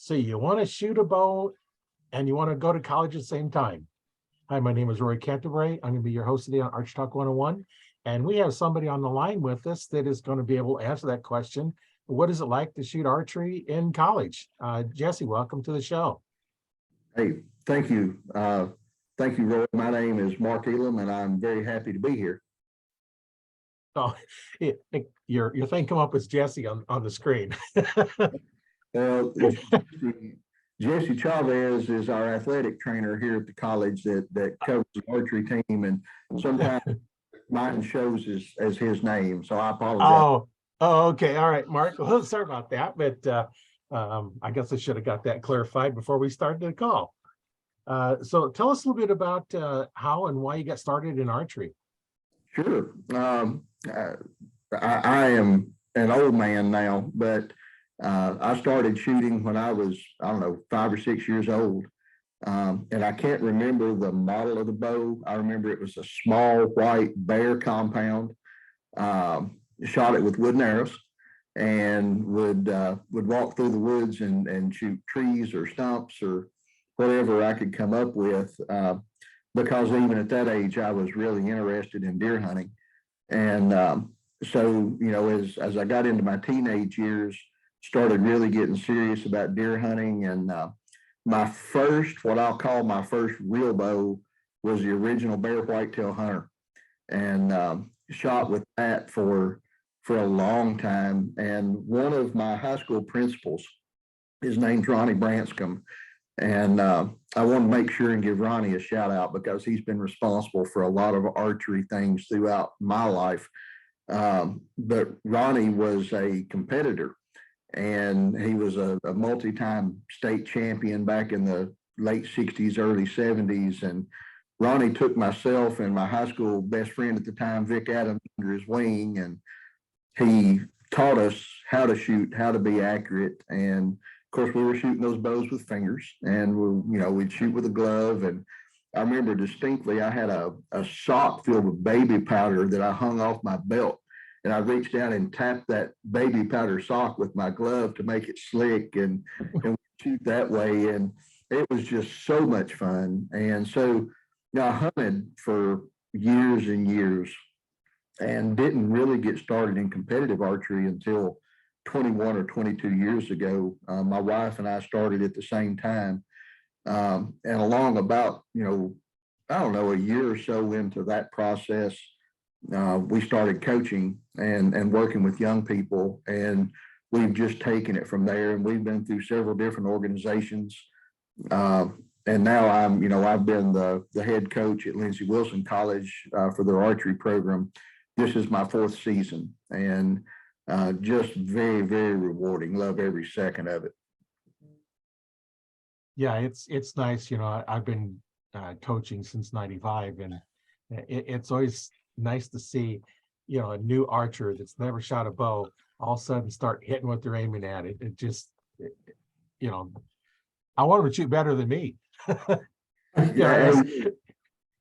So you want to shoot a bow and you want to go to college at the same time. Hi, my name is Roy Canterbury. I'm going to be your host today on Arch Talk 101. And we have somebody on the line with us that is going to be able to answer that question. What is it like to shoot archery in college? Jesse, welcome to the show. Hey, thank you. Thank you, Roy. My name is Mark Elam, and I'm very happy to be here. Oh, your thing come up as Jesse on the screen. Well, Jesse Chavez is our athletic trainer here at the college that covers the archery team, and sometimes mine shows as his name, so I apologize. Oh, okay. All right, Mark. Well, sorry about that, but I guess I should have got that clarified before we started the call. So tell us a little bit about how and why you got started in archery. Sure. I am an old man now, but I started shooting when I was, 5 or 6 years old. And I can't remember the model of the bow. I remember it was a small white bear compound. Shot it with wooden arrows and would walk through the woods and shoot trees or stumps or whatever I could come up with. Because even at that age, I was really interested in deer hunting. And so, as I got into my teenage years, started really getting serious about deer hunting. And my first, what I'll call my first real bow, was the original Bear Whitetail Hunter, and shot with that for a long time. And one of my high school principals, his name's Ronnie Branscombe. And I want to make sure and give Ronnie a shout out because he's been responsible for a lot of archery things throughout my life. But Ronnie was a competitor, and he was a multi-time state champion back in the late 60s, early 70s. And Ronnie took myself and my high school best friend at the time, Vic Adams, under his wing, and he taught us how to shoot, how to be accurate. And of course, we were shooting those bows with fingers, and we'd shoot with a glove. And I remember distinctly, I had a sock filled with baby powder that I hung off my belt, and I reached down and tapped that baby powder sock with my glove to make it slick and shoot that way. And it was just so much fun. And so I hunted for years and years and didn't really get started in competitive archery until 21 or 22 years ago. My wife and I started at the same time. And along about, a year or so into that process, we started coaching and working with young people. And we've just taken it from there. And we've been through several different organizations. And now I've been the head coach at Lindsey Wilson College for their archery program. This is my 4th season, and just very, very rewarding. Love every second of it. Yeah, it's nice. I've been coaching since '95, and it's always nice to see, a new archer that's never shot a bow all of a sudden start hitting what they're aiming at. It just, I want them to shoot better than me.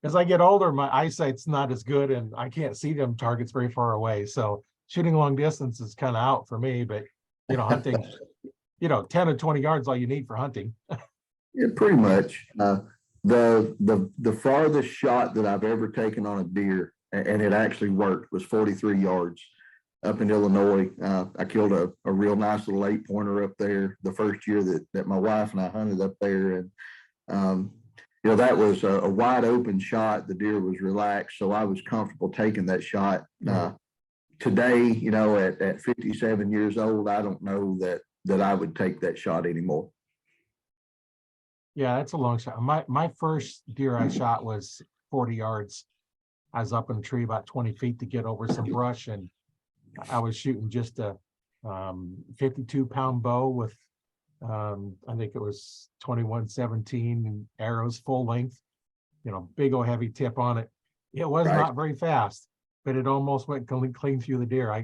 As I get older, my eyesight's not as good, and I can't see them targets very far away. So shooting long distance is kind of out for me. But hunting, 10 or 20 yards all you need for hunting. Yeah, pretty much. The farthest shot that I've ever taken on a deer, and it actually worked, was 43 yards up in Illinois. I killed a real nice little 8-pointer up there the first year that my wife and I hunted up there. And that was a wide open shot. The deer was relaxed, so I was comfortable taking that shot. Today, at 57 years old, I don't know that I would take that shot anymore. Yeah, it's a long shot. My first deer I shot was 40 yards. I was up in a tree about 20 feet to get over some brush, and I was shooting just a 52-pound bow with I think it was 21-17 and arrows full length, big old heavy tip on it. It was not very fast, but it almost went clean through the deer. I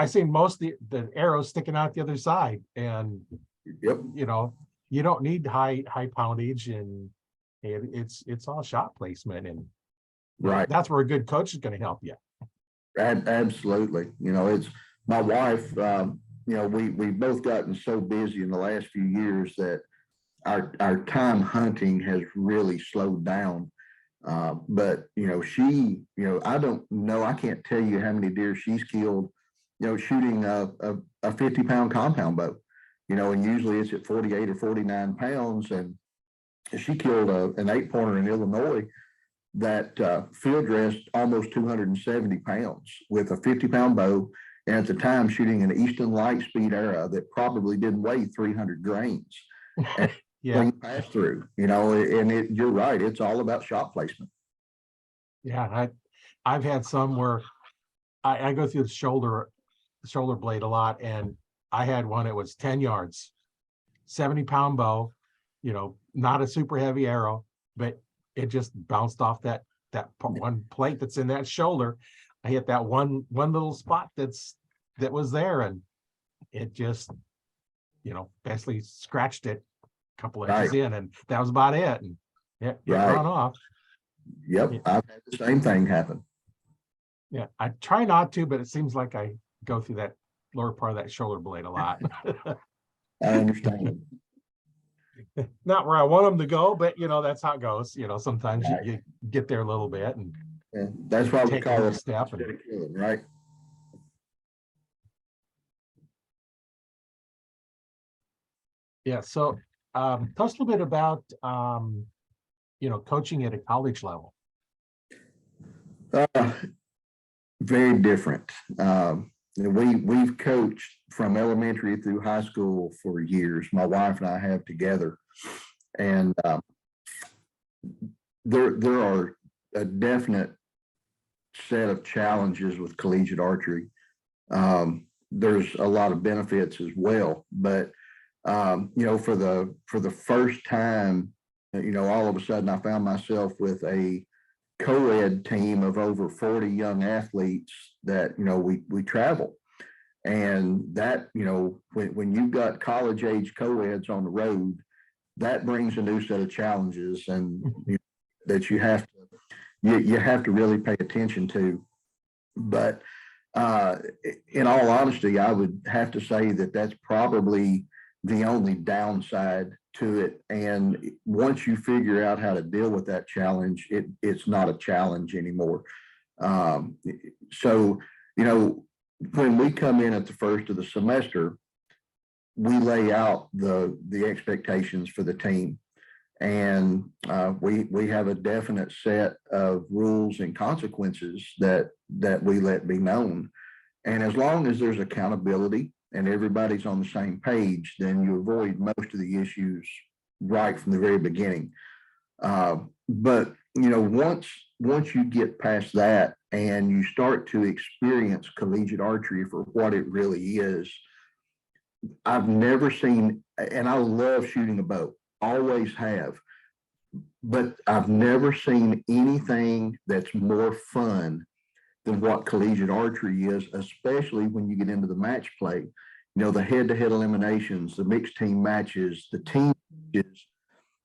seen most of the arrows sticking out the other side. And you don't need high poundage, and it's all shot placement, and that's where a good coach is going to help you. Absolutely. It's my wife, we've both gotten so busy in the last few years that our time hunting has really slowed down. But she, I don't know, I can't tell you how many deer she's killed, shooting a 50-pound compound bow, and usually it's at 48 or 49 pounds. And she killed an 8-pointer in Illinois that field dressed almost 270 pounds with a 50-pound bow. And at the time shooting an Easton Lightspeed arrow that probably didn't weigh 300 grains. And Yeah. pass through, and you're right. It's all about shot placement. Yeah. I've had some where I go through the shoulder blade a lot, and I had one, it was 10 yards, 70-pound bow, not a super heavy arrow, but it just bounced off that one plate that's in that shoulder. I hit that one little spot that was there, and it just, basically scratched it a couple inches in, and that was about it. And it run off. Yep, I've had the same thing happen. Yeah, I try not to, but it seems like I go through that lower part of that shoulder blade a lot. I understand. Not where I want them to go, but that's how it goes. Sometimes you get there a little bit, and that's why we call it step. Killing, right? Yeah. So tell us a little bit about coaching at a college level. Very different. We've coached from elementary through high school for years. My wife and I have together, and there are a definite set of challenges with collegiate archery. There's a lot of benefits as well, but for the first time, all of a sudden I found myself with a co-ed team of over 40 young athletes that, we travel. And that, when you've got college age co-eds on the road, that brings a new set of challenges, and that you have to really pay attention to. But in all honesty, I would have to say that that's probably the only downside to it. And once you figure out how to deal with that challenge, it's not a challenge anymore. So, when we come in at the first of the semester, we lay out the expectations for the team. And we have a definite set of rules and consequences that we let be known. And as long as there's accountability and everybody's on the same page, then you avoid most of the issues right from the very beginning. But once you get past that and you start to experience collegiate archery for what it really is, I've never seen, and I love shooting a bow, always have, but I've never seen anything that's more fun than what collegiate archery is, especially when you get into the match play. The head-to-head eliminations, the mixed team matches, the team matches.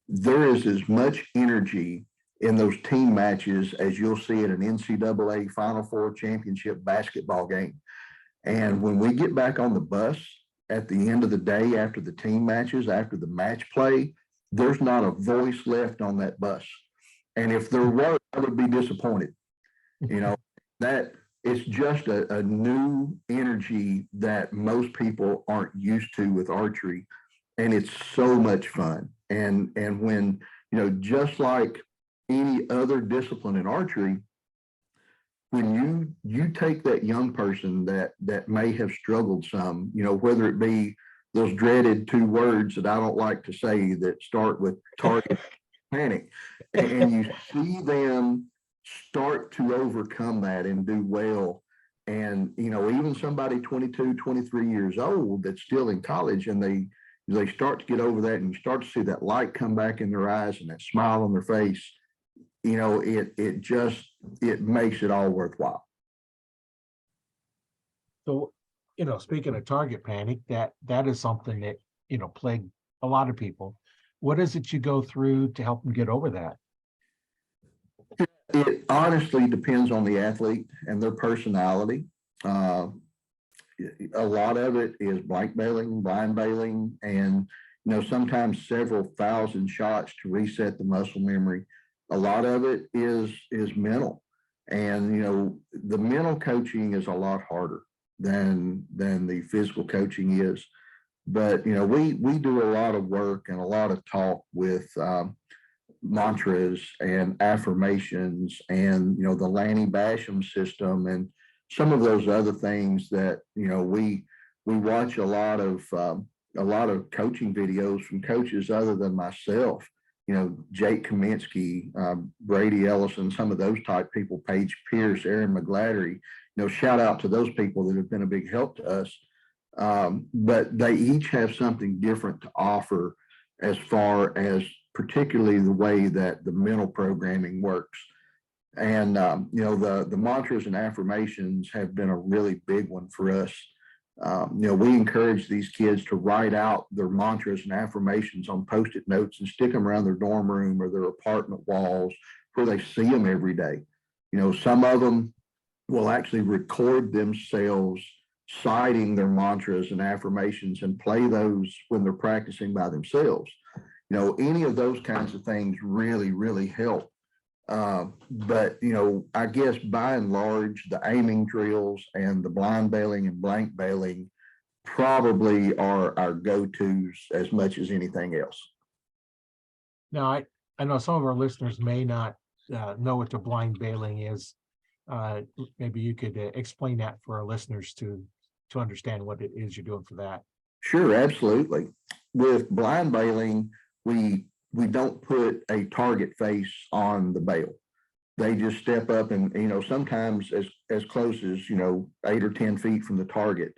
There is as much energy in those team matches as you'll see at an NCAA Final Four championship basketball game. And when we get back on the bus at the end of the day, after the team matches, after the match play, there's not a voice left on that bus. And if there were, I would be disappointed. That it's just a new energy that most people aren't used to with archery. And it's so much fun. And when, just like any other discipline in archery, when you take that young person that may have struggled some, whether it be those dreaded 2 words that I don't like to say that start with target panic, and you see them start to overcome that and do well. And, even somebody 22, 23 years old that's still in college, and they start to get over that, and you start to see that light come back in their eyes and that smile on their face, it makes it all worthwhile. So, speaking of target panic, that is something that, plagued a lot of people. What is it you go through to help them get over that? It honestly depends on the athlete and their personality. a lot of it is blank bailing, blind bailing, and sometimes several thousand shots to reset the muscle memory. A lot of it is mental, and the mental coaching is a lot harder than the physical coaching is. But we do a lot of work and a lot of talk with mantras and affirmations and the Lanny Basham system and some of those other things that we watch a lot of coaching videos from coaches other than myself. Jake Kaminsky, Brady Ellison, some of those type people, Paige Pierce, Aaron McGladdery. Shout out to those people that have been a big help to us. But they each have something different to offer as far as particularly the way that the mental programming works. And, the mantras and affirmations have been a really big one for us. We encourage these kids to write out their mantras and affirmations on Post-it notes and stick them around their dorm room or their apartment walls where they see them every day. Some of them will actually record themselves citing their mantras and affirmations and play those when they're practicing by themselves. Any of those kinds of things really, really help. But I guess by and large, the aiming drills and the blind bailing and blank bailing probably are our go-tos as much as anything else. Now, I know some of our listeners may not know what the blind bailing is. Maybe you could explain that for our listeners to understand what it is you're doing for that. Sure, absolutely. With blind bailing, we don't put a target face on the bail. They just step up and, sometimes as close as, 8 or 10 feet from the target.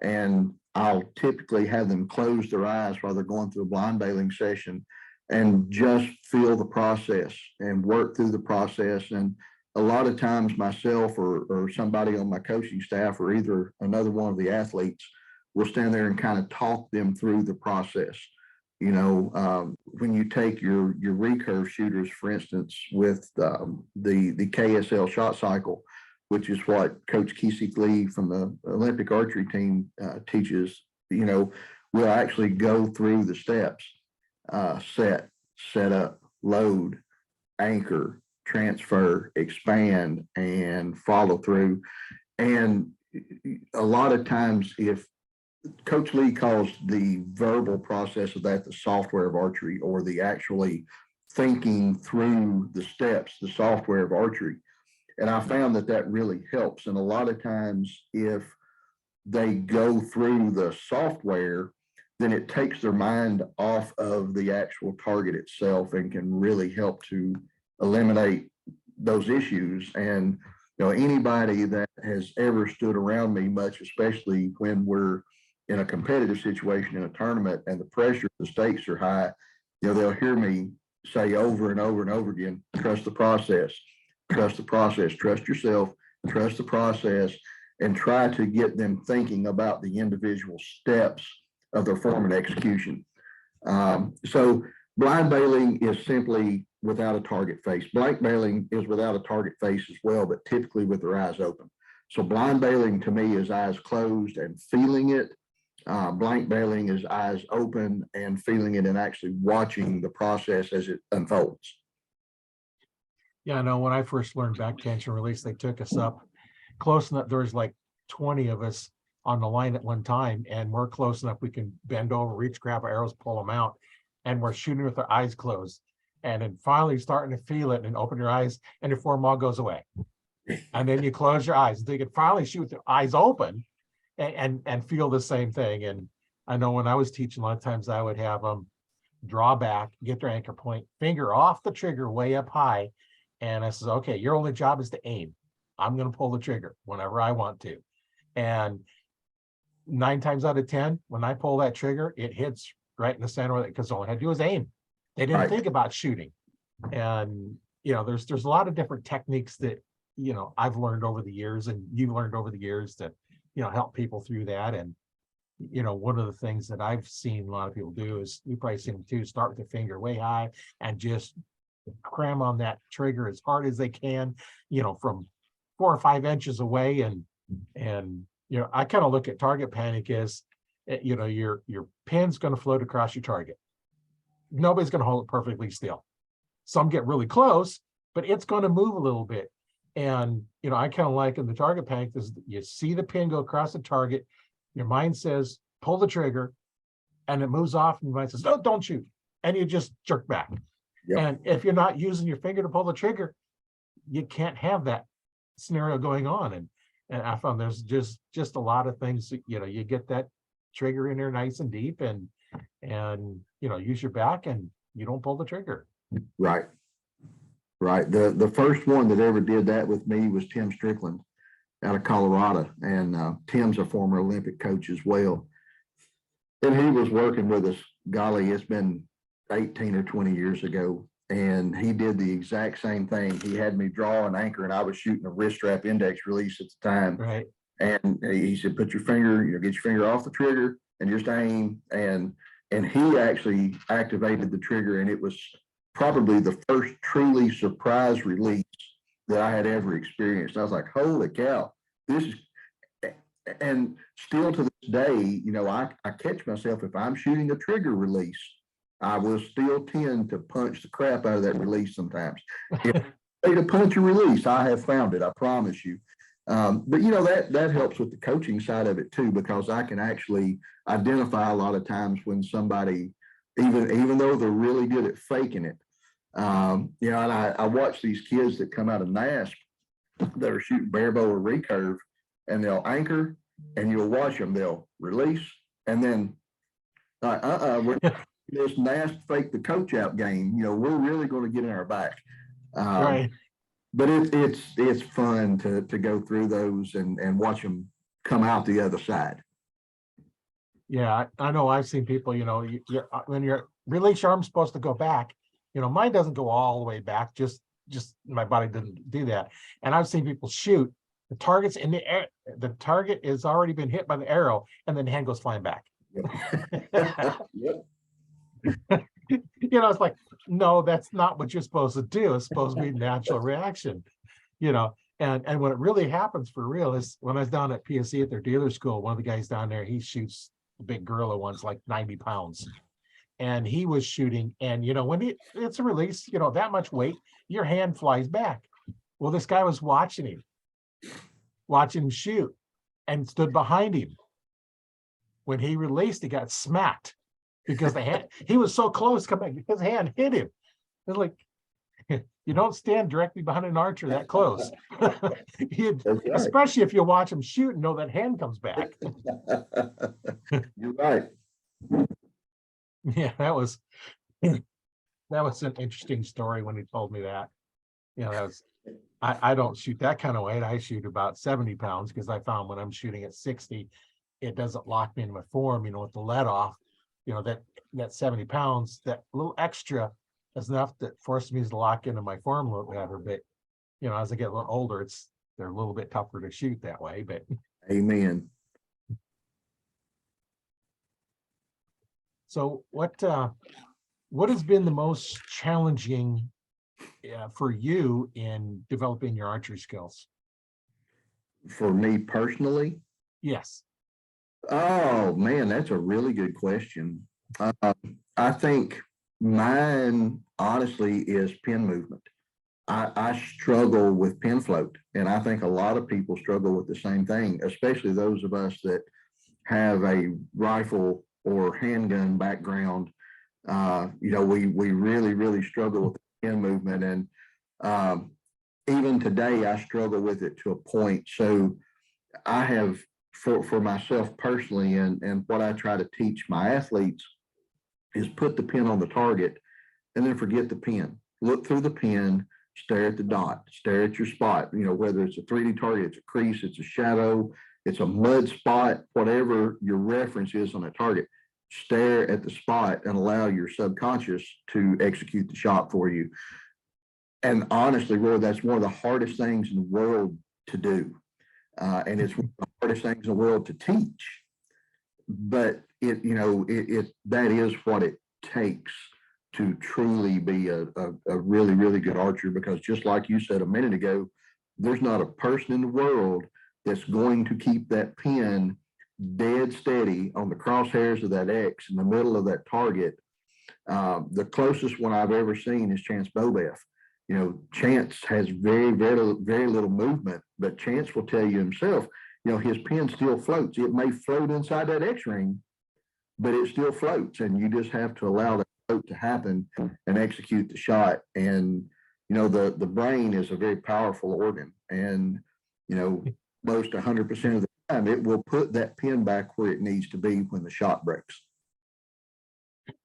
And I'll typically have them close their eyes while they're going through a blind bailing session and just feel the process and work through the process. And a lot of times myself or somebody on my coaching staff or either another one of the athletes will stand there and kind of talk them through the process. When you take your recurve shooters, for instance, with the KSL shot cycle, which is what Coach Kesik Lee from the Olympic archery team teaches, we'll actually go through the steps, set up, load, anchor, transfer, expand, and follow through. And a lot of times, if Coach Lee calls the verbal process of that the software of archery, or the actually thinking through the steps, the software of archery. And I found that really helps. And a lot of times, if they go through the software, then it takes their mind off of the actual target itself and can really help to eliminate those issues. And anybody that has ever stood around me much, especially when we're in a competitive situation in a tournament and the pressure, the stakes are high, they'll hear me say over and over and over again, trust the process, trust the process, trust yourself, trust the process, and try to get them thinking about the individual steps of their form and execution. So blind bailing is simply without a target face. Blank bailing is without a target face as well, but typically with their eyes open. So blind bailing to me is eyes closed and feeling it. Blank bailing is eyes open and feeling it and actually watching the process as it unfolds. Yeah, I know when I first learned back tension release, they took us up close enough. There was like 20 of us on the line at one time, and we're close enough we can bend over, reach, grab our arrows, pull them out, and we're shooting with our eyes closed. And then finally starting to feel it and open your eyes, and your form all goes away. And then you close your eyes. They could finally shoot with their eyes open and feel the same thing. And I know when I was teaching, a lot of times I would have them draw back, get their anchor point, finger off the trigger way up high. And I says, okay, your only job is to aim. I'm going to pull the trigger whenever I want to. And 9 times out of 10, when I pull that trigger, it hits right in the center of it, because all I had to do was aim. They didn't think about shooting. And, there's a lot of different techniques that, I've learned over the years, and you've learned over the years to, help people through that. And, one of the things that I've seen a lot of people do is, you probably seen them too, start with the finger way high and just cram on that trigger as hard as they can, from 4 or 5 inches away, and I kind of look at target panic as, your pin's going to float across your target. Nobody's going to hold it perfectly still. Some get really close, but it's going to move a little bit. And, I kind of like in the target panic is you see the pin go across the target. Your mind says, pull the trigger, and it moves off, and your mind says, no, don't shoot. And you just jerk back. Yep. And if you're not using your finger to pull the trigger, you can't have that scenario going on. And I found there's just a lot of things, you get that trigger in there nice and deep, and use your back, and you don't pull the trigger. Right. The first one that ever did that with me was Tim Strickland out of Colorado. And Tim's a former Olympic coach as well. And he was working with us, golly, it's been 18 or 20 years ago. And he did the exact same thing. He had me draw an anchor, and I was shooting a wrist strap index release at the time. Right. And he said, put your finger, get your finger off the trigger and just aim. And he actually activated the trigger, and it was probably the first truly surprise release that I had ever experienced. I was like, holy cow, this is, and still to this day, I catch myself, if I'm shooting a trigger release, I will still tend to punch the crap out of that release sometimes. If I to punch a release, I have found it, I promise you. But that helps with the coaching side of it too, because I can actually identify a lot of times when somebody, even though they're really good at faking it, and I watch these kids that come out of NASP that are shooting bare bow or recurve, and they'll anchor, and you'll watch them, they'll release, and then we're this NASP fake the coach out game. We're really going to get in our back. Right. But it's fun to go through those and watch them come out the other side. Yeah, I know. I've seen people, when your release arm's supposed to go back, mine doesn't go all the way back. Just my body didn't do that. And I've seen people shoot, the target's in the air, the target has already been hit by the arrow, and then the hand goes flying back. Yep. It's like, no, that's not what you're supposed to do. It's supposed to be natural reaction, and when it really happens for real is when I was down at PSC at their dealer school. One of the guys down there, he shoots the big gorilla ones, like 90 pounds. And he was shooting, and when it's a release, that much weight, your hand flies back. Well, this guy was watching him shoot, and stood behind him. When he released, he got smacked because he was so close coming, his hand hit him. It's like, you don't stand directly behind an archer that close. Especially if you watch him shoot and know that hand comes back. You're right. Yeah, that was an interesting story when he told me that. I don't shoot that kind of weight. I shoot about 70 pounds because I found when I'm shooting at 60, it doesn't lock me in my form, with the let off, that 70 pounds, that little extra is enough that forces me to lock into my form a little better. But, as I get a little older, they're a little bit tougher to shoot that way, but. Amen. So what has been the most challenging for you in developing your archery skills? For me personally? Yes. Oh man, that's a really good question. I think mine honestly is pin movement. I struggle with pin float, and I think a lot of people struggle with the same thing, especially those of us that have a rifle or handgun background. We really, really struggle with pin movement. And even today, I struggle with it to a point. So I have, for myself personally, and what I try to teach my athletes is put the pin on the target and then forget the pin. Look through the pin, stare at the dot, stare at your spot, whether it's a 3D target, it's a crease, it's a shadow, it's a mud spot, whatever your reference is on a target. Stare at the spot and allow your subconscious to execute the shot for you. And honestly, Roy, that's one of the hardest things in the world to do. And it's one of the hardest things in the world to teach. But that is what it takes to truly be a really, really good archer, because just like you said a minute ago, there's not a person in the world that's going to keep that pin dead steady on the crosshairs of that X in the middle of that target. The closest one I've ever seen is Chance Bobeth. You know, Chance has very, very little movement, but Chance will tell you himself, you know, his pin still floats. It may float inside that X ring, but it still floats, and you just have to allow that float to happen and execute the shot. And, you know, the brain is a very powerful organ, and, you know, most 100% of the time, it will put that pin back where it needs to be when the shot breaks.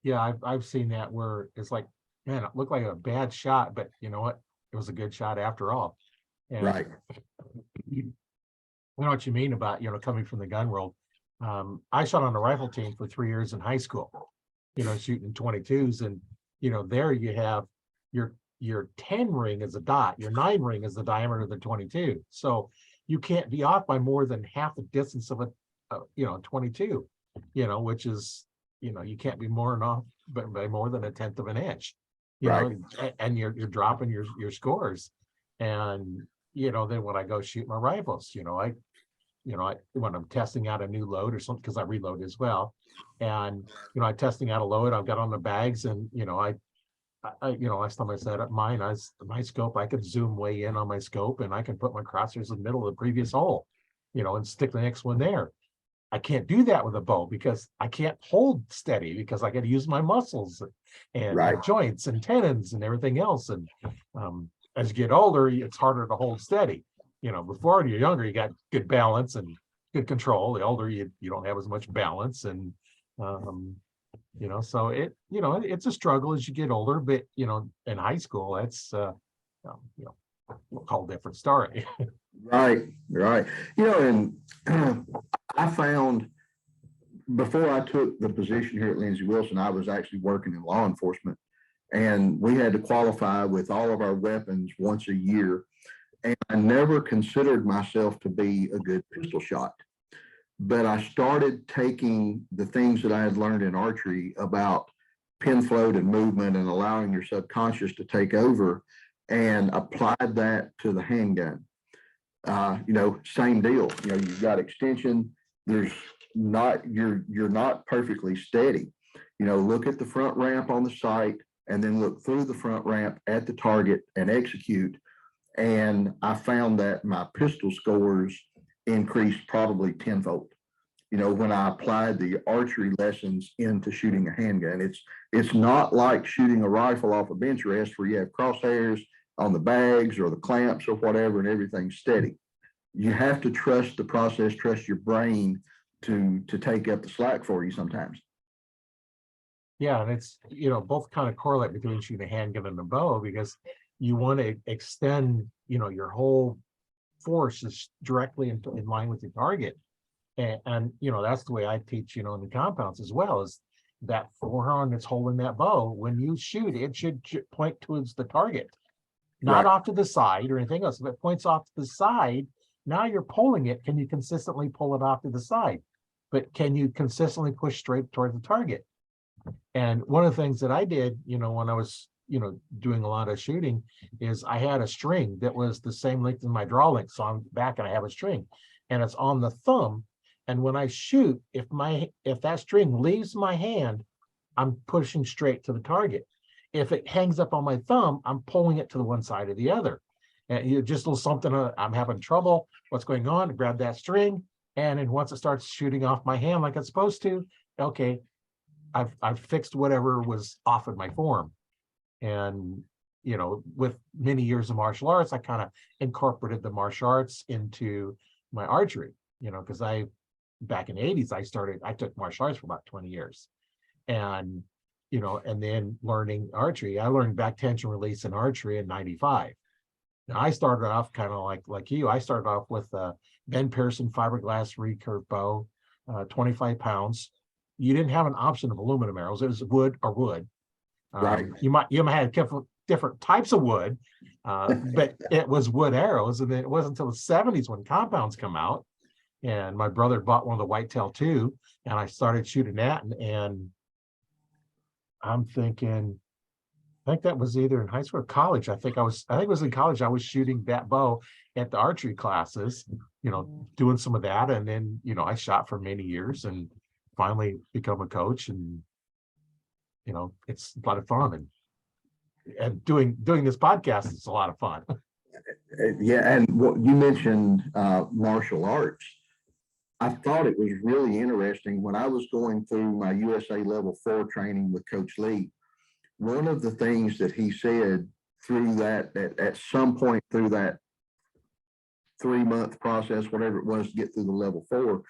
Yeah, I've seen that where it's like, man, it looked like a bad shot, but you know what? It was a good shot after all. And Right. you know what you mean about, you know, coming from the gun world. I shot on the rifle team for 3 years in high school, you know, shooting 22s, and you know, there you have your 10 ring is a dot, your 9 ring is the diameter of the 22. So you can't be off by more than half the distance of a you know, 22, you know, which is, you know, you can't be more than off by more than 1/10 of an inch, you Right. know, and you're dropping your scores. And you know, then when I go shoot my rifles, you know, when I'm testing out a new load or something, because I reload as well, and you know, I'm testing out a load, I've got on the bags, and you know, you know, last time I set up mine, my scope, I could zoom way in on my scope, and I can put my crosshairs in the middle of the previous hole, you know, and stick the next one there. I can't do that with a bow because I can't hold steady, because I got to use my muscles and Right. joints and tendons and everything else. And as you get older, it's harder to hold steady. You know, before when you're younger, you got good balance and good control. The older you don't have as much balance, and you know, so you know, it's a struggle as you get older. But you know, in high school, that's you know, a whole different story. Right. Right. You know, and I found before I took the position here at Lindsey Wilson, I was actually working in law enforcement, and we had to qualify with all of our weapons once a year. And I never considered myself to be a good pistol shot, but I started taking the things that I had learned in archery about pin float and movement and allowing your subconscious to take over, and applied that to the handgun. You know, same deal. You know, you've got extension. There's not, you're not perfectly steady. You know, look at the front ramp on the sight, and then look through the front ramp at the target and execute. And I found that my pistol scores increased probably tenfold. You know, when I applied the archery lessons into shooting a handgun, it's not like shooting a rifle off a bench rest where you have crosshairs on the bags or the clamps or whatever, and everything's steady. You have to trust the process, trust your brain to take up the slack for you sometimes. Yeah, and it's, you know, both kind of correlate between shooting a handgun and a bow, because you want to extend, you know, your whole force is directly in line with your target. And you know, that's the way I teach, you know, in the compounds as well, is that forearm that's holding that bow, when you shoot, it should point towards the target, not Right. off to the side or anything else. If it points off to the side, now you're pulling it. Can you consistently pull it off to the side? But can you consistently push straight toward the target? And one of the things that I did, you know, when I was, you know, doing a lot of shooting, is I had a string that was the same length as my draw length. So I'm back and I have a string, and it's on the thumb. And when I shoot, if that string leaves my hand, I'm pushing straight to the target. If it hangs up on my thumb, I'm pulling it to the one side or the other. And you just a little something, I'm having trouble. What's going on? Grab that string, and then once it starts shooting off my hand like it's supposed to, okay, I've fixed whatever was off in my form. And you know, with many years of martial arts, I kind of incorporated the martial arts into my archery. You know, because back in the 80s, I took martial arts for about 20 years. And, you know, and then learning archery, I learned back tension release in archery in 95. Now I started off kind of like you. I started off with a Ben Pearson fiberglass recurve bow, 25 pounds. You didn't have an option of aluminum arrows. It was wood or wood. Right. You might have different types of wood, but it was wood arrows. And then it wasn't until the 70s when compounds come out. And my brother bought one of the Whitetail 2, and I started shooting that. And I'm thinking, I think that was either in high school or college. I think it was in college. I was shooting that bow at the archery classes, doing some of that. And then, I shot for many years and finally become a coach. And, it's a lot of fun. And doing this podcast is a lot of fun. Yeah, and what you mentioned, martial arts. I thought it was really interesting when I was going through my USA Level 4 training with Coach Lee. One of the things that he said through that, at some point through that 3-month process, whatever it was to get through the Level 4,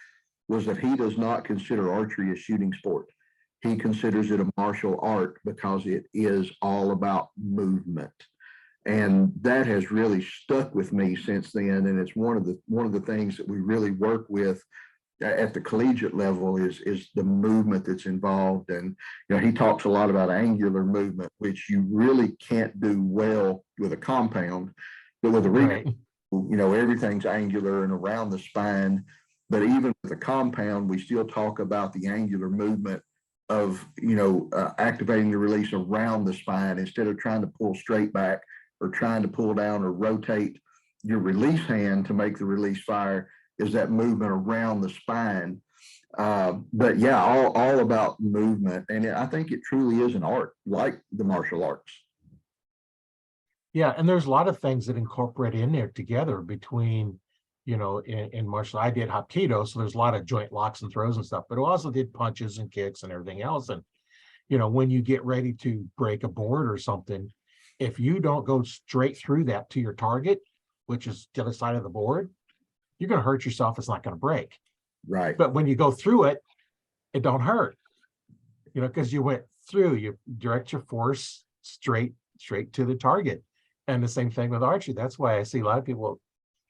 was that he does not consider archery a shooting sport. He considers it a martial art because it is all about movement. And that has really stuck with me since then. And it's one of the things that we really work with at the collegiate level is the movement that's involved. And he talks a lot about angular movement, which you really can't do well with a compound, but with a recoil, everything's angular and around the spine. But even with a compound, we still talk about the angular movement of activating the release around the spine instead of trying to pull straight back or trying to pull down or rotate your release hand to make the release fire, is that movement around the spine. But yeah, all about movement. And I think it truly is an art, like the martial arts. Yeah, and there's a lot of things that incorporate in there together between, in martial, I did Hapkido, so there's a lot of joint locks and throws and stuff, but I also did punches and kicks and everything else. And, when you get ready to break a board or something, if you don't go straight through that to your target, which is the other side of the board, you're going to hurt yourself. It's not going to break. Right. But when you go through it, it don't hurt, because you went through, you direct your force straight to the target. And the same thing with archery. That's why I see a lot of people,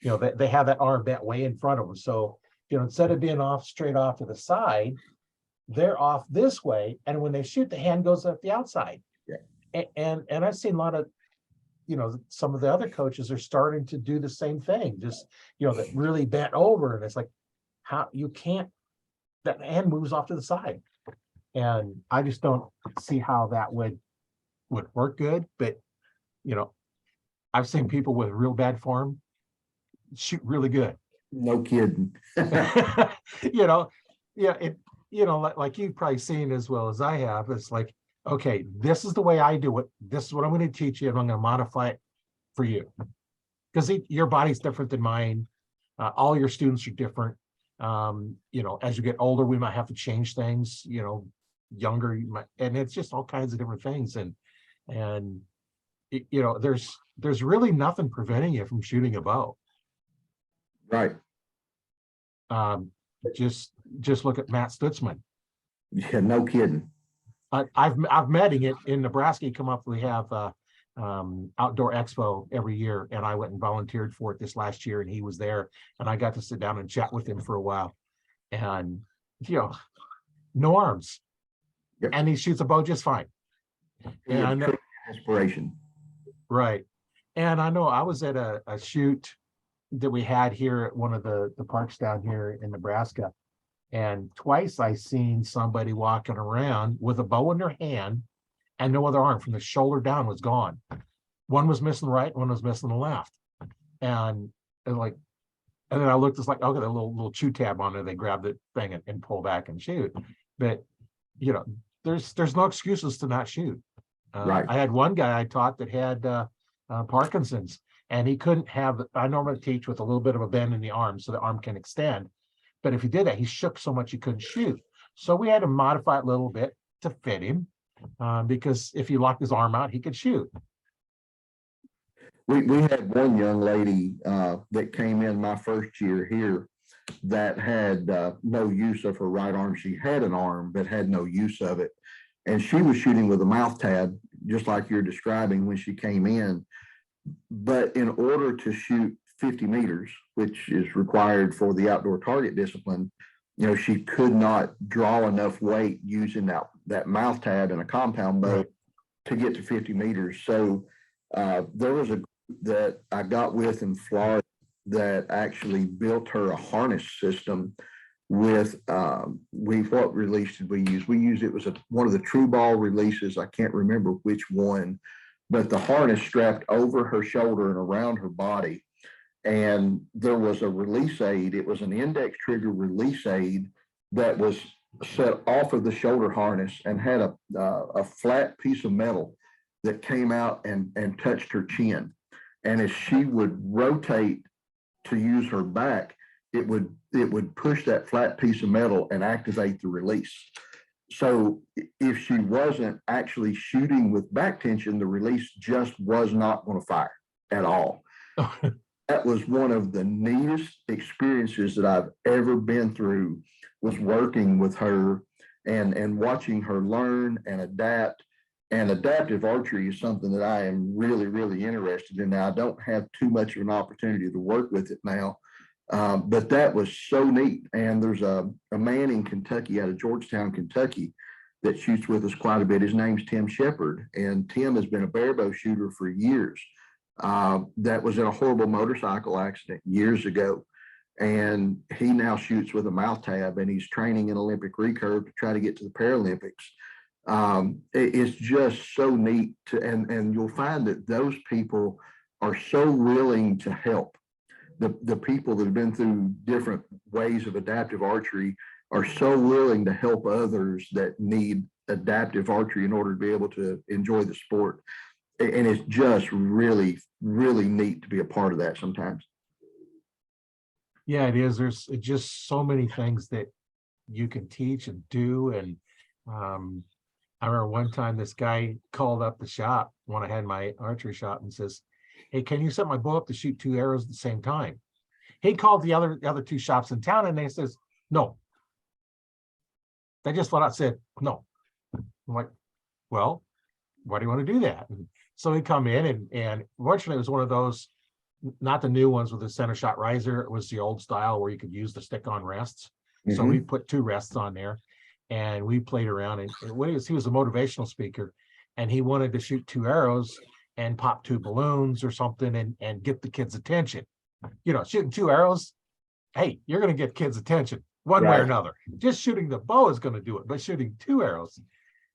they have that arm bent way in front of them. So, instead of being straight off to the side, they're off this way. And when they shoot, the hand goes up the outside. Yeah. And I've seen a lot of, some of the other coaches are starting to do the same thing, just, that really bent over. And it's like, how you can't, that hand moves off to the side. And I just don't see how that would work good. But, I've seen people with real bad form shoot really good. No kidding. Yeah, like you've probably seen as well as I have. It's like, okay, this is the way I do it. This is what I'm going to teach you, and I'm going to modify it for you. Because your body's different than mine. All your students are different. As you get older, we might have to change things, younger, and it's just all kinds of different things. And there's really nothing preventing you from shooting a bow. Right. Just look at Matt Stutzman. Yeah, no kidding. I've met him in Nebraska. He come up. We have outdoor expo every year, and I went and volunteered for it this last year, and he was there, and I got to sit down and chat with him for a while. And no arms, yep. And he shoots a bow just fine. And inspiration, right? And I know I was at a shoot that we had here at one of the parks down here in Nebraska, and twice I seen somebody walking around with a bow in their hand and no other arm. From the shoulder down was gone. One was missing the right, one was missing the left. And then I looked, it's like, okay, the little chew tab on there, they grab the thing and pull back and shoot. But there's no excuses to not shoot. Right. I had one guy I taught that had Parkinson's, and he couldn't have, I normally teach with a little bit of a bend in the arm so the arm can extend. But if he did that, he shook so much he couldn't shoot. So we had to modify it a little bit to fit him, because if he locked his arm out, he could shoot. We had one young lady that came in my first year here that had no use of her right arm. She had an arm, but had no use of it. And she was shooting with a mouth tab, just like you're describing when she came in. But in order to shoot 50 meters, which is required for the outdoor target discipline, she could not draw enough weight using that mouth tab and a compound bow to get to 50 meters. So there was a group that I got with in Florida that actually built her a harness system with, what release did we use? We used, it was one of the true ball releases. I can't remember which one, but the harness strapped over her shoulder and around her body. And there was a release aid. It was an index trigger release aid that was set off of the shoulder harness and had a flat piece of metal that came out and touched her chin. And as she would rotate to use her back, it would push that flat piece of metal and activate the release. So if she wasn't actually shooting with back tension, the release just was not going to fire at all. That was one of the neatest experiences that I've ever been through, was working with her and watching her learn and adapt. And adaptive archery is something that I am really, really interested in. Now, I don't have too much of an opportunity to work with it now, but that was so neat. And there's a man in Kentucky, out of Georgetown, Kentucky, that shoots with us quite a bit. His name's Tim Shepard, and Tim has been a barebow shooter for years. That was in a horrible motorcycle accident years ago. And he now shoots with a mouth tab, and he's training in Olympic recurve to try to get to the Paralympics. It's just so neat and you'll find that those people are so willing to help. The people that have been through different ways of adaptive archery are so willing to help others that need adaptive archery in order to be able to enjoy the sport. And it's just really, really neat to be a part of that sometimes. Yeah, it is. There's just so many things that you can teach and do. And I remember one time this guy called up the shop when I had my archery shop and says, "Hey, can you set my bow up to shoot 2 arrows at the same time?" He called the other 2 shops in town, and they says, "No." They just flat out said, "No." I'm like, "Well, why do you want to do that?" And so he come in and fortunately it was one of those, not the new ones with the center shot riser. It was the old style where you could use the stick-on rests. Mm-hmm. So we put 2 rests on there. And we played around, and he was a motivational speaker, and he wanted to shoot 2 arrows and pop 2 balloons or something and get the kids' attention. You know, shooting 2 arrows, hey, you're going to get kids' attention one way or another. Just shooting the bow is going to do it, but shooting 2 arrows.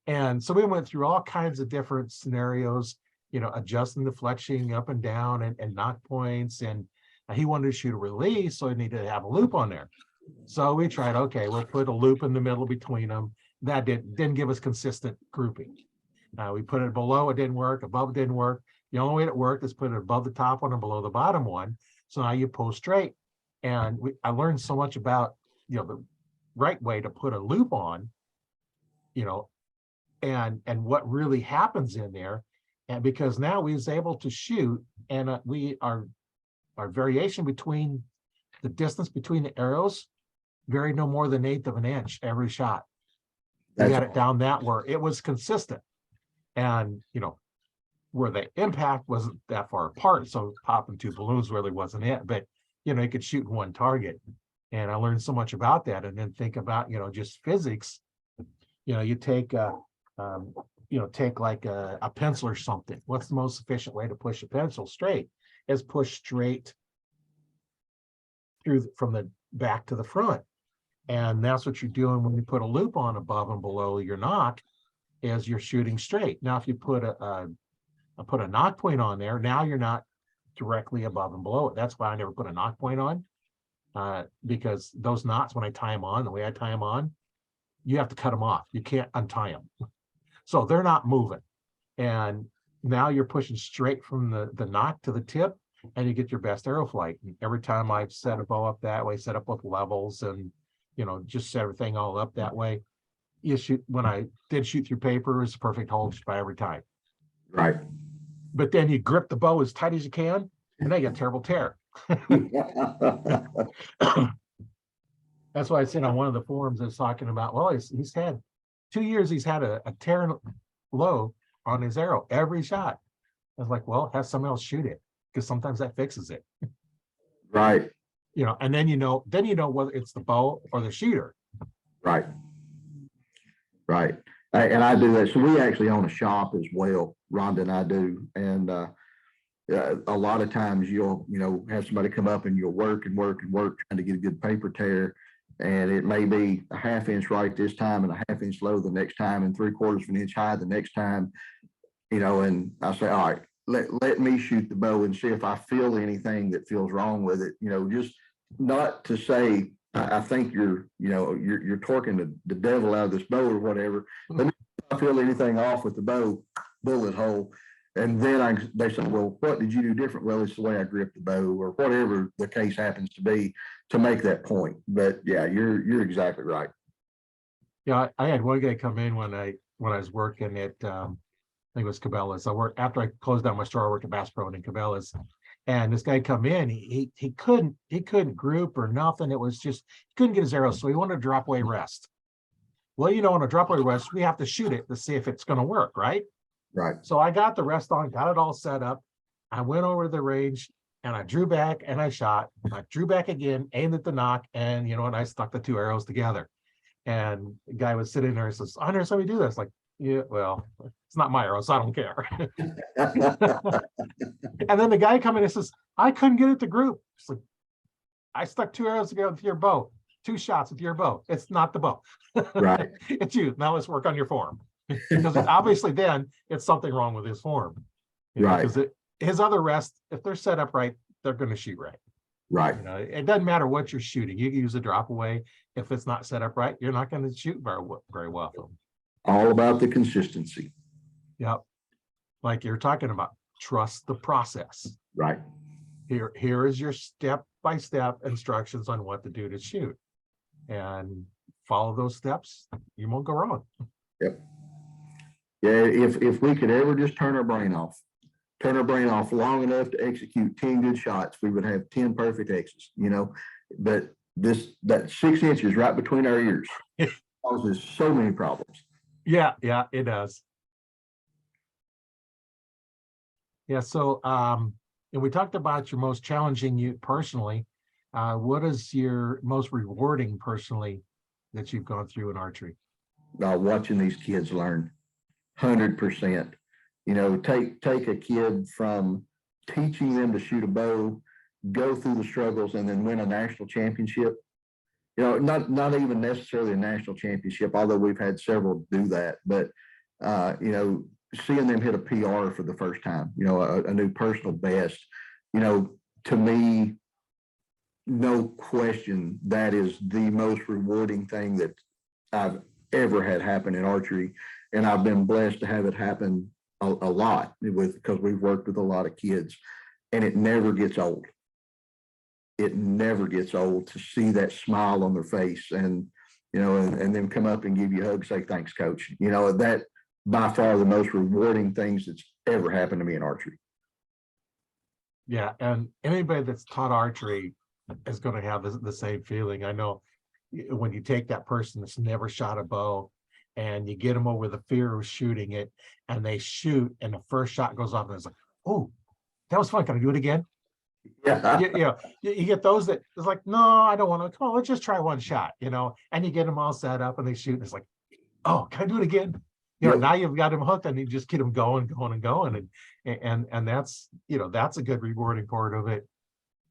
And so we went through all kinds of different scenarios, you know, adjusting the flexing up and down and knock points. And he wanted to shoot a release, so he needed to have a loop on there. So we tried, okay, we'll put a loop in the middle between them. That didn't give us consistent grouping. We put it below, it didn't work. Above, it didn't work. The only way it worked is put it above the top one and below the bottom one. So now you pull straight. And I learned so much about, you know, the right way to put a loop on, you know, and what really happens in there. And because now we was able to shoot, and our variation between the distance between the arrows varied no more than 1/8 of an inch every shot. We got it down that where it was consistent, and you know, where the impact wasn't that far apart, so popping 2 balloons really wasn't it. But you know, you could shoot 1 target, and I learned so much about that. And then think about, you know, just physics. You know, you take take like a pencil or something. What's the most efficient way to push a pencil straight? Is push straight through from the back to the front. And that's what you're doing when you put a loop on above and below your knock, is you're shooting straight. Now, if you put a knock point on there, now you're not directly above and below it. That's why I never put a knock point on, because those knots, when I tie them on, the way I tie them on, you have to cut them off. You can't untie them. So they're not moving. And now you're pushing straight from the knock to the tip, and you get your best arrow flight. And every time I've set a bow up that way, set up with levels and, you know, just set everything all up that way, you shoot. When I did shoot through paper, it's a perfect hold just by every time. Right. But then you grip the bow as tight as you can, and then you get a terrible tear. That's why I said on one of the forums, I was talking about, well, he's had 2 years, he's had a tear low on his arrow every shot. I was like, well, have someone else shoot it, because sometimes that fixes it. Right. You know, and then you know whether it's the bow or the shooter. Right. Right. And I do that. So we actually own a shop as well, Rhonda and I do. And a lot of times you'll, you know, have somebody come up and you'll work and work and work trying to get a good paper tear. And it may be a half inch right this time and a half inch low the next time and 3/4 of an inch high the next time, and I say, all right, let me shoot the bow and see if I feel anything that feels wrong with it, just not to say, I think you're torquing the devil out of this bow or whatever. Let me see if I feel anything off with the bow, bullet hole. And then they say, well, what did you do different? Well, it's the way I grip the bow or whatever the case happens to be to make that point. But yeah, you're exactly right. Yeah, I had one guy come in when I was working at I think it was Cabela's. I worked after I closed down my store. I worked at Bass Pro and in Cabela's, and this guy come in. He couldn't group or nothing. It was just he couldn't get his arrow, so he wanted to drop away rest. Well, on a drop away rest, we have to shoot it to see if it's going to work, right? Right. So I got the rest on, got it all set up. I went over to the range and I drew back and I shot. I drew back again, aimed at the knock, and I stuck the two arrows together. And the guy was sitting there and says, I never saw me do this. Like, yeah, well, it's not my arrow, so I don't care. And then the guy come in and says, I couldn't get it to group. It's like, I stuck two arrows together with your bow, 2 shots with your bow. It's not the bow. Right. It's you. Now let's work on your form. Because obviously then it's something wrong with his form. Right. Because his other rest, if they're set up right, they're going to shoot right. Right. It doesn't matter what you're shooting. You can use a drop away. If it's not set up right, you're not going to shoot very well. All about the consistency. Yep. Like you're talking about, trust the process. Right. Here is your step-by-step instructions on what to do to shoot. And follow those steps, you won't go wrong. Yep. Yeah, if we could ever just turn our brain off long enough to execute 10 good shots, we would have 10 perfect X's, but that 6 inches right between our ears causes so many problems. Yeah, it does. Yeah, so and we talked about your most challenging you personally. What is your most rewarding personally that you've gone through in archery? Watching these kids learn 100%. Take a kid from teaching them to shoot a bow, go through the struggles, and then win a national championship. Not even necessarily a national championship, although we've had several do that. But seeing them hit a PR for the first time, a new personal best, to me, no question, that is the most rewarding thing that I've ever had happen in archery. And I've been blessed to have it happen a lot because we've worked with a lot of kids, and it never gets old. It never gets old to see that smile on their face and them come up and give you a hug, say, thanks, coach. That by far the most rewarding things that's ever happened to me in archery. Yeah. And anybody that's taught archery is going to have the same feeling. I know when you take that person that's never shot a bow and you get them over the fear of shooting it, and they shoot and the first shot goes off and it's like, oh, that was fun. Can I do it again? Yeah. You get those that it's like, no, I don't want to. Come on, let's just try one shot, and you get them all set up and they shoot. And it's like, oh, can I do it again? Now you've got them hooked and you just get them going and going. And that's, that's a good rewarding part of it.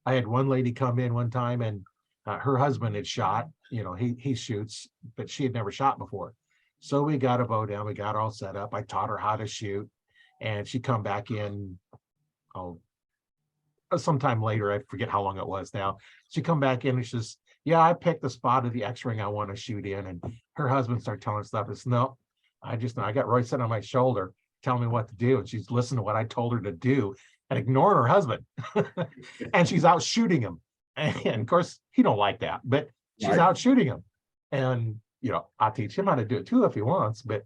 I had one lady come in one time and her husband had shot, he shoots, but she had never shot before. So we got a bow down, we got all set up. I taught her how to shoot, and she come back in, sometime later, I forget how long it was now. She come back in and she says, yeah, I picked the spot of the X-ring I want to shoot in. And her husband started telling her stuff. It's no, I got Roy sitting on my shoulder telling me what to do. And she's listening to what I told her to do and ignoring her husband. And she's out shooting him. And of course, he don't like that, but she's out shooting him. And, I'll teach him how to do it too if he wants. But,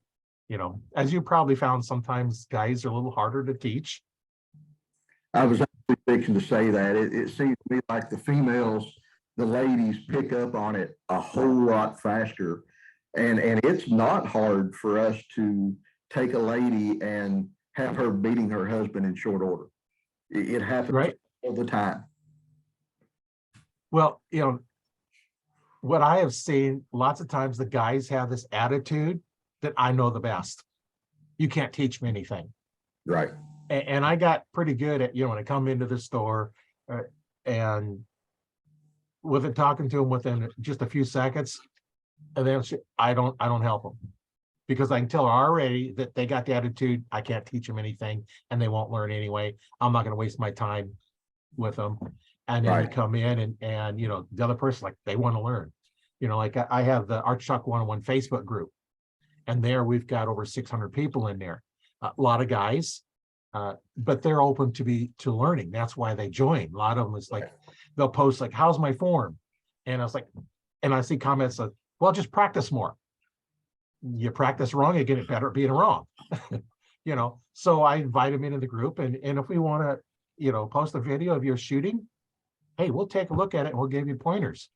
as you probably found, sometimes guys are a little harder to teach. I was actually fixing to say that. It seems to me like the ladies pick up on it a whole lot faster. And it's not hard for us to take a lady and have her beating her husband in short order. It happens all the time. Well, what I have seen lots of times, the guys have this attitude that I know the best. You can't teach me anything. Right. And I got pretty good at, when I come into the store and within talking to them within just a few seconds, and then I don't help them because I can tell already that they got the attitude, I can't teach them anything and they won't learn anyway. I'm not going to waste my time with them. And then you Right. come in and, the other person, like, they want to learn, like I have the Arch Talk 101 Facebook group, and there we've got over 600 people in there, a lot of guys, but they're open to learning. That's why they join. A lot of them is like, they'll post like, how's my form? And I was like, and I see comments like, well, just practice more. You practice wrong, you get it better at being wrong. So I invite them into the group, and if we want to, post a video of your shooting, hey, we'll take a look at it and we'll give you pointers.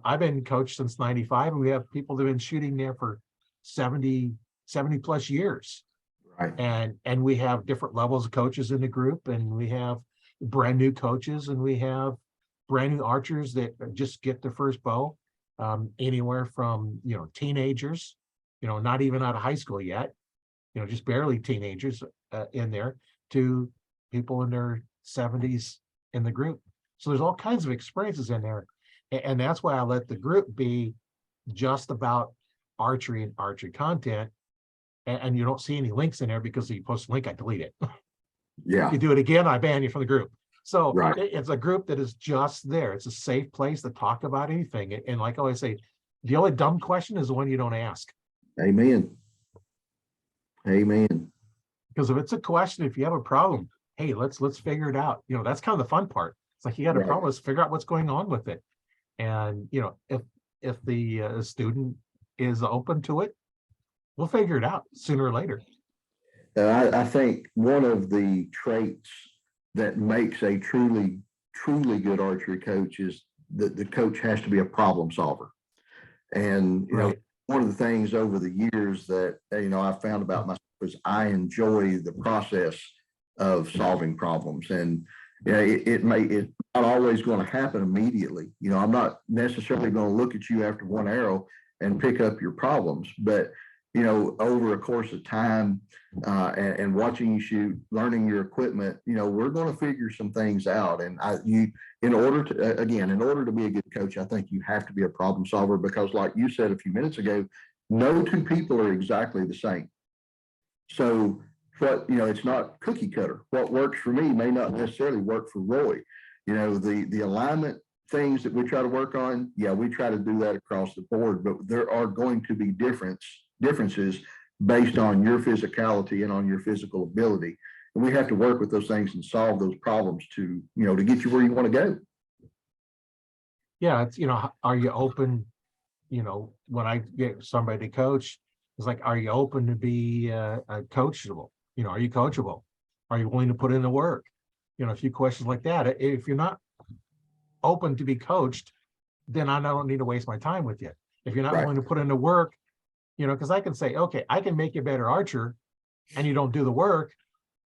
I've been coached since 95, and we have people that have been shooting there for 70 plus years. Right. And we have different levels of coaches in the group, and we have brand new coaches, and we have brand new archers that just get their first bow, anywhere from, teenagers, not even out of high school yet, just barely teenagers in there, to people in their 70s in the group. So there's all kinds of experiences in there. And that's why I let the group be just about archery and archery content. And you don't see any links in there, because if you post a link, I delete it. Yeah. If you do it again, I ban you from the group. So Right. it's a group that is just there. It's a safe place to talk about anything. And like I always say, the only dumb question is the one you don't ask. Amen. Amen. Because if it's a question, if you have a problem, hey, let's figure it out. That's kind of the fun part. It's like, you got a Right. problem, let's figure out what's going on with it. And if the student is open to it, we'll figure it out sooner or later. I think one of the traits that makes a truly good archery coach is that the coach has to be a problem solver. And, Right. one of the things over the years that, I found about myself is I enjoy the process of solving problems. And it's not always going to happen immediately. I'm not necessarily going to look at you after one arrow and pick up your problems, but over a course of time, and watching you shoot, learning your equipment, we're going to figure some things out. And in order to be a good coach, I think you have to be a problem solver, because like you said a few minutes ago, no two people are exactly the same. So it's not cookie cutter. What works for me may not necessarily work for Roy. The alignment things that we try to work on, we try to do that across the board, but there are going to be differences based on your physicality and on your physical ability. And we have to work with those things and solve those problems to get you where you want to go. Yeah, it's, are you open, when I get somebody to coach, it's like, are you open to be coachable? Are you coachable? Are you willing to put in the work? A few questions like that. If you're not open to be coached, then I don't need to waste my time with you. If you're not Right. willing to put in the work, because I can say, okay, I can make you a better archer, and you don't do the work,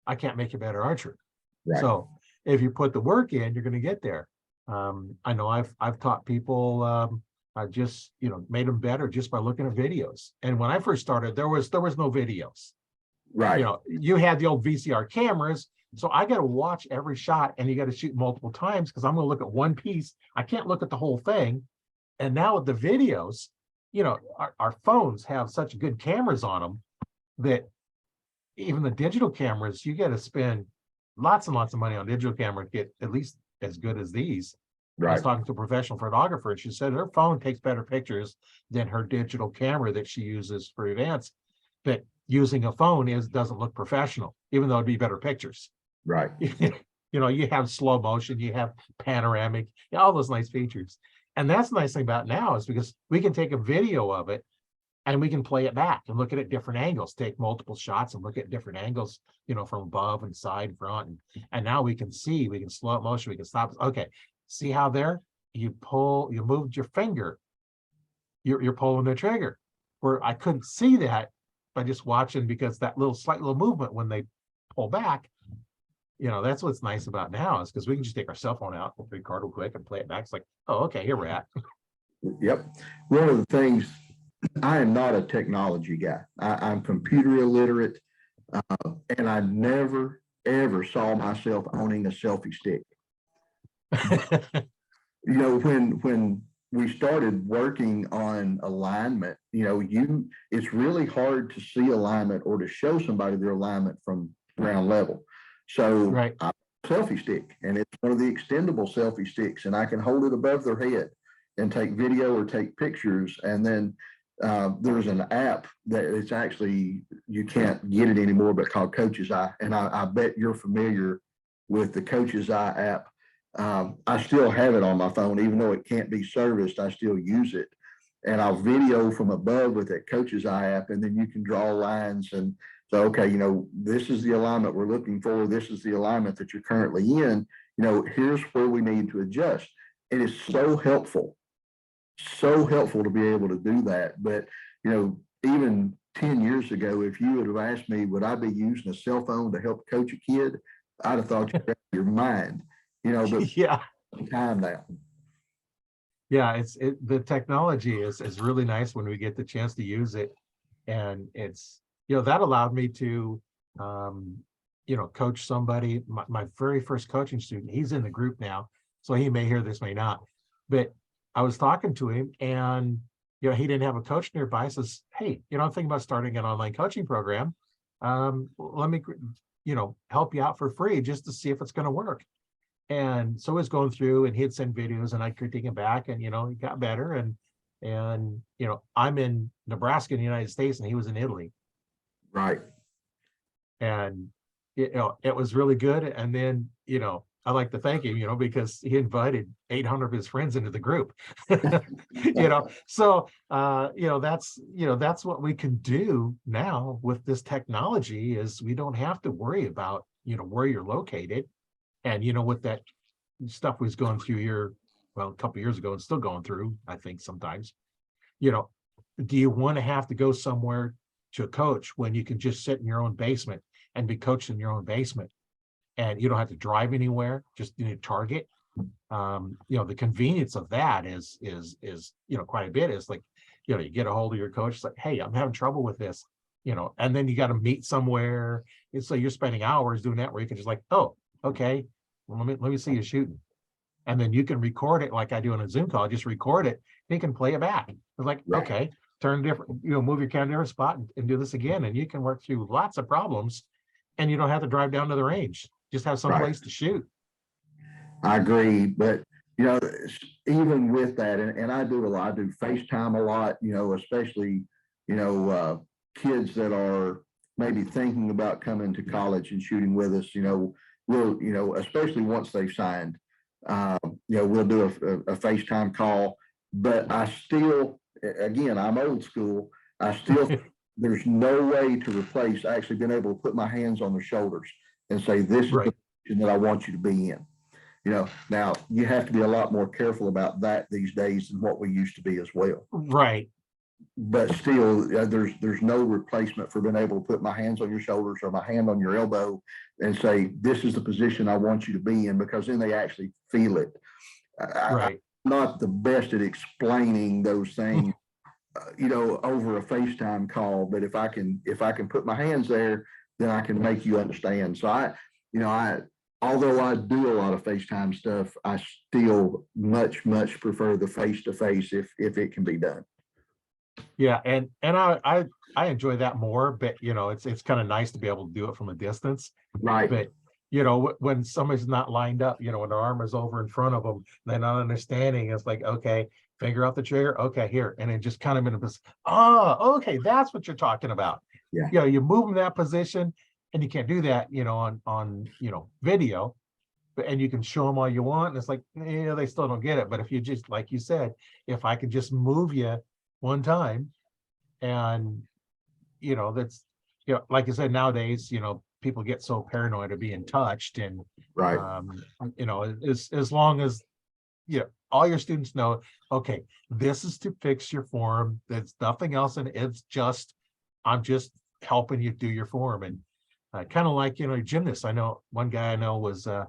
I can't make you a better archer. Right. So if you put the work in, you're going to get there. I know I've taught people, I just, made them better just by looking at videos. And when I first started, there was no videos. Right. You had the old VCR cameras. So I got to watch every shot, and you got to shoot multiple times, because I'm going to look at one piece. I can't look at the whole thing. And now with the videos, our phones have such good cameras on them that even the digital cameras, you got to spend lots and lots of money on digital camera to get at least as good as these. I was Right. talking to a professional photographer, and she said her phone takes better pictures than her digital camera that she uses for events. But using a phone doesn't look professional, even though it'd be better pictures. Right. You have slow motion, you have panoramic, all those nice features. And that's the nice thing about now, is because we can take a video of it and we can play it back and look at it different angles, take multiple shots and look at different angles, from above and side, front. And now we can slow motion, we can stop. Okay, see how there you moved your finger, you're pulling the trigger, where I couldn't see that by just watching, because that slight little movement when they pull back, that's what's nice about now, is because we can just take our cell phone out, record real quick and play it back. It's like, oh, okay, here we're at. Yep. One of the things, I am not a technology guy. I'm computer illiterate, and I never, ever saw myself owning a selfie stick. when we started working on alignment, it's really hard to see alignment or to show somebody their alignment from ground level. So Right. I have a selfie stick, and it's one of the extendable selfie sticks, and I can hold it above their head and take video or take pictures. And then there's an app that it's actually, you can't get it anymore, but called Coach's Eye. And I bet you're familiar with the Coach's Eye app. I still have it on my phone, even though it can't be serviced, I still use it. And I'll video from above with that Coach's Eye app, and then you can draw lines and so, okay, this is the alignment we're looking for. This is the alignment that you're currently in. Here's where we need to adjust. It is so helpful to be able to do that. But, even 10 years ago, if you would have asked me, would I be using a cell phone to help coach a kid? I'd have thought you were out of your mind, but Yeah. time now. Yeah, the technology is really nice when we get the chance to use it. And it's, that allowed me to, coach somebody. My very first coaching student, he's in the group now, so he may hear this, may not. But I was talking to him, and he didn't have a coach nearby. Says, "Hey, I'm thinking about starting an online coaching program. Let me, help you out for free just to see if it's going to work." And so I was going through, and he'd send videos, and I'd critique him back, and he got better. And I'm in Nebraska in the United States, and he was in Italy. Right. And it was really good. And then I like to thank him, because he invited 800 of his friends into the group. So that's what we can do now with this technology, is we don't have to worry about where you're located. And with that stuff was going through here, well, a couple of years ago, and still going through, I think sometimes, do you want to have to go somewhere to coach when you can just sit in your own basement and be coached in your own basement, and you don't have to drive anywhere, just target? The convenience of that is quite a bit. It's like, you get a hold of your coach, it's like, hey, I'm having trouble with this, and then you got to meet somewhere. And so you're spending hours doing that, where you can just like, oh, okay, well, let me see you shooting. And then you can record it like I do on a Zoom call, just record it, and you can play it back. It's like, Right. Okay, turn different, move your camera to a different spot and do this again. And you can work through lots of problems, and you don't have to drive down to the range. Just have some Right. place to shoot. I agree, but even with that, and I do a lot. I do FaceTime a lot. Especially kids that are maybe thinking about coming to college and shooting with us. We'll especially once they've signed, we'll do a FaceTime call. But I still, again, I'm old school. I still there's no way to replace actually being able to put my hands on their shoulders and say, this is Right. the position that I want you to be in. Now you have to be a lot more careful about that these days than what we used to be as well. Right. But still, there's no replacement for being able to put my hands on your shoulders or my hand on your elbow and say, this is the position I want you to be in, because then they actually feel it. Right. I'm not the best at explaining those things, over a FaceTime call, but if I can put my hands there, then I can make you understand. So although I do a lot of FaceTime stuff, I still much prefer the face-to-face if it can be done. Yeah, and I enjoy that more, but it's kind of nice to be able to do it from a distance. Right. But when somebody's not lined up, when their arm is over in front of them, they're not understanding. It's like, okay, finger out the trigger. Okay, here, and then just kind of in a okay, that's what you're talking about. Yeah. You move in that position, and you can't do that, on video, and you can show them all you want, and it's like, they still don't get it. But if you just, like you said, if I could just move you one time, and that's like you said, nowadays people get so paranoid of being touched, and Right. as long as all your students know, okay, this is to fix your form, there's nothing else, and I'm just helping you do your form. And kind of like gymnasts. I know one guy I know was a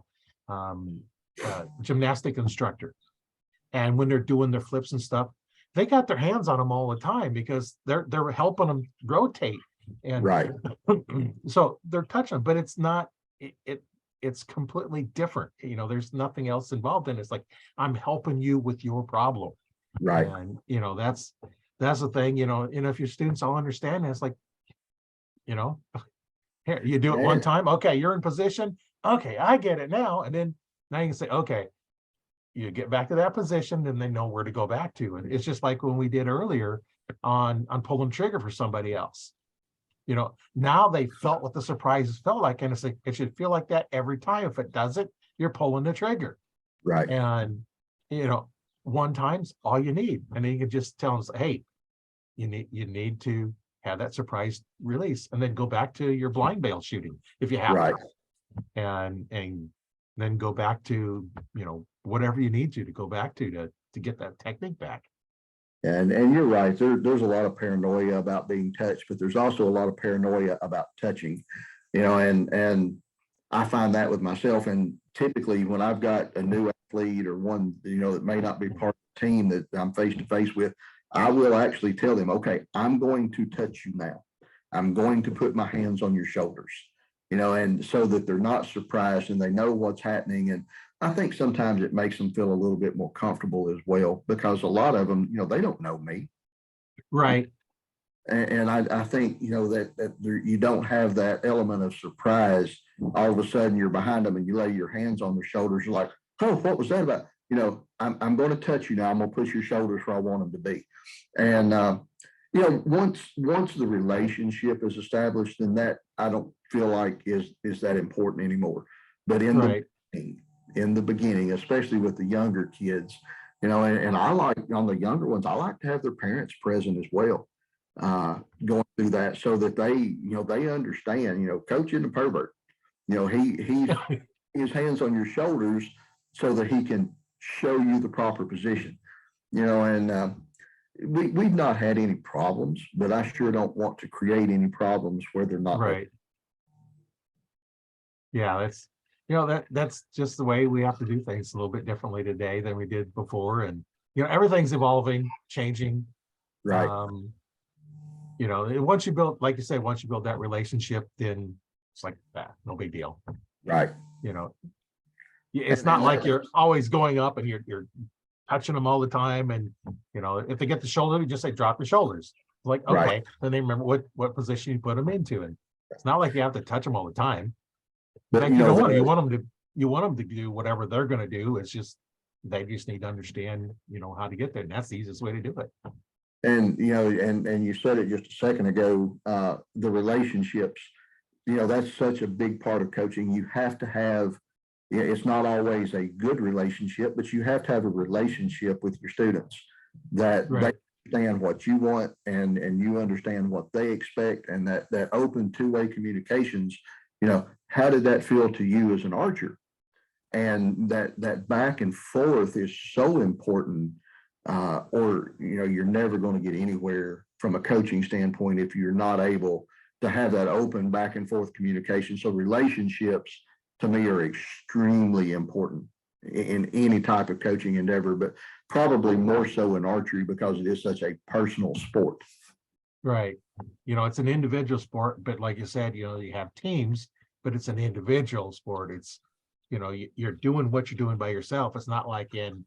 gymnastic instructor, and when they're doing their flips and stuff, they got their hands on them all the time, because they're helping them rotate. And Right. so they're touching them, but it's it's completely different. There's nothing else involved in it. It's like, I'm helping you with your problem. Right. And, that's the thing, and if your students all understand that, it's like, here, you do it one Yeah. time. Okay, you're in position. Okay, I get it now. And then now you can say, okay, you get back to that position and they know where to go back to. And it's just like when we did earlier on pulling trigger for somebody else. Now they felt what the surprises felt like. And it's like, it should feel like that every time. If it doesn't, you're pulling the trigger. Right. And, one time's all you need. And then you can just tell them, hey, you need to have that surprise release, and then go back to your blind bail shooting if you have Right. to. And then go back to, whatever you need to go back to get that technique back. And you're right. There's a lot of paranoia about being touched, but there's also a lot of paranoia about touching, and I find that with myself. And typically when I've got a new athlete or one, that may not be part of the team that I'm face to face with, I will actually tell them, okay, I'm going to touch you now. I'm going to put my hands on your shoulders, and so that they're not surprised and they know what's happening. And I think sometimes it makes them feel a little bit more comfortable as well, because a lot of them, they don't know me. Right. And I think, that you don't have that element of surprise. All of a sudden you're behind them and you lay your hands on their shoulders. You're like, oh, what was that about? I'm going to touch you now. I'm going to push your shoulders where I want them to be. And, once the relationship is established, then that I don't feel like is that important anymore. But in the beginning, especially with the younger kids, and I like, on the younger ones, I like to have their parents present as well, going through that, so that they understand, coach isn't a pervert. He's his hands on your shoulders so that he can show you the proper position, and we've not had any problems, but I sure don't want to create any problems where they're not. Right. Yeah, that's just the way we have to do things a little bit differently today than we did before. And everything's evolving, changing. Right. Once you build, like you say, once you build that relationship, then it's like that, no big deal. Right. It's not like you're always going up and you're touching them all the time. And if they get the shoulder, you just say drop your shoulders. Like, okay, Right. then they remember what position you put them into. And it's not like you have to touch them all the time. But In fact, you want them to do whatever they're going to do. It's just they just need to understand, how to get there, and that's the easiest way to do it. And and you said it just a second ago, the relationships, that's such a big part of coaching. You have to have, it's not always a good relationship, but you have to have a relationship with your students that Right. they understand what you want, and you understand what they expect, and that open two-way communications. How did that feel to you as an archer? And that back and forth is so important, or you're never going to get anywhere from a coaching standpoint if you're not able to have that open back and forth communication. So relationships to me are extremely important in any type of coaching endeavor, but probably more so in archery because it is such a personal sport. Right. It's an individual sport, but like you said, you have teams, but it's an individual sport. It's, you're doing what you're doing by yourself. It's not like in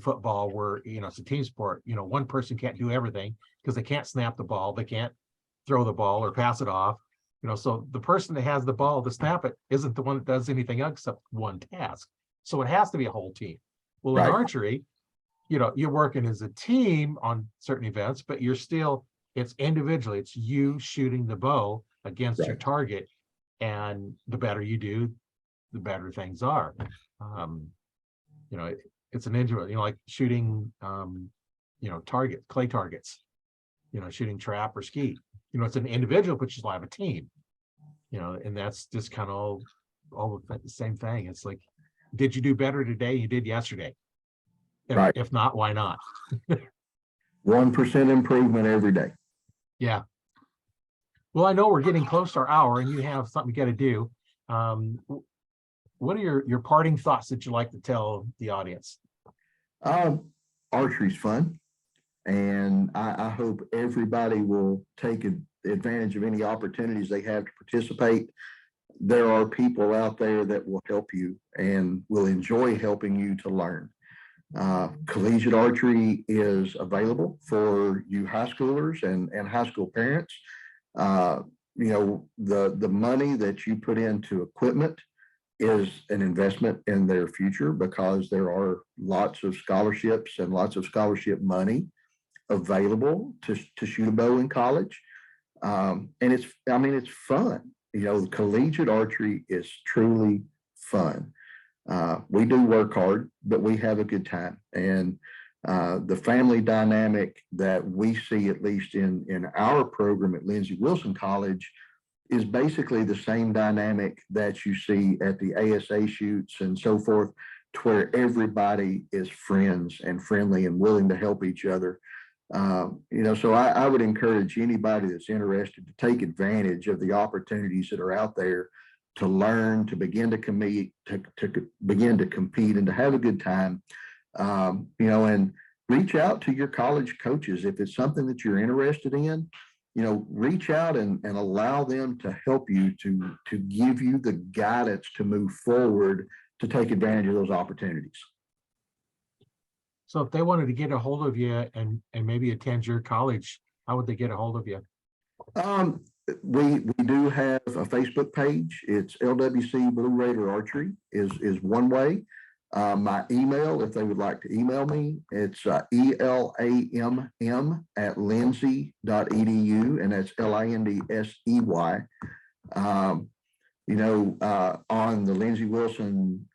football where, it's a team sport. One person can't do everything because they can't snap the ball. They can't throw the ball or pass it off. So the person that has the ball to snap it isn't the one that does anything else except one task. So it has to be a whole team. Well, in archery, you're working as a team on certain events, but it's individually. It's you shooting the bow against your target. And the better you do, the better things are. It's an individual, like shooting, clay targets, shooting trap or skeet. It's an individual, but you still have a team, and that's just kind of all the same thing. It's like, did you do better today than you did yesterday? If not, why not? 1% improvement every day. Yeah. Well, I know we're getting close to our hour and you have something you got to do. What are your parting thoughts that you'd like to tell the audience? Archery's fun, and I hope everybody will take advantage of any opportunities they have to participate. there are people out there that will help you and will enjoy helping you to learn. Collegiate archery is available for you high schoolers and high school parents. The money that you put into equipment is an investment in their future, because there are lots of scholarships and lots of scholarship money available to shoot a bow in college. And it's fun. Collegiate archery is truly fun. We do work hard, but we have a good time. And the family dynamic that we see, at least in our program at Lindsey Wilson College, is basically the same dynamic that you see at the ASA shoots and so forth, to where everybody is friends and friendly and willing to help each other. So I would encourage anybody that's interested to take advantage of the opportunities that are out there to learn, to begin to compete, to begin to compete and to have a good time, and reach out to your college coaches. If it's something that you're interested in, reach out and allow them to help you, to give you the guidance to move forward, to take advantage of those opportunities. So if they wanted to get a hold of you and maybe attend your college, how would they get a hold of you? We do have a Facebook page. It's LWC Blue Raider Archery is one way. My email, if they would like to email me, it's elamm@lindsey.edu, and that's LINDSEY. On the Lindsey Wilson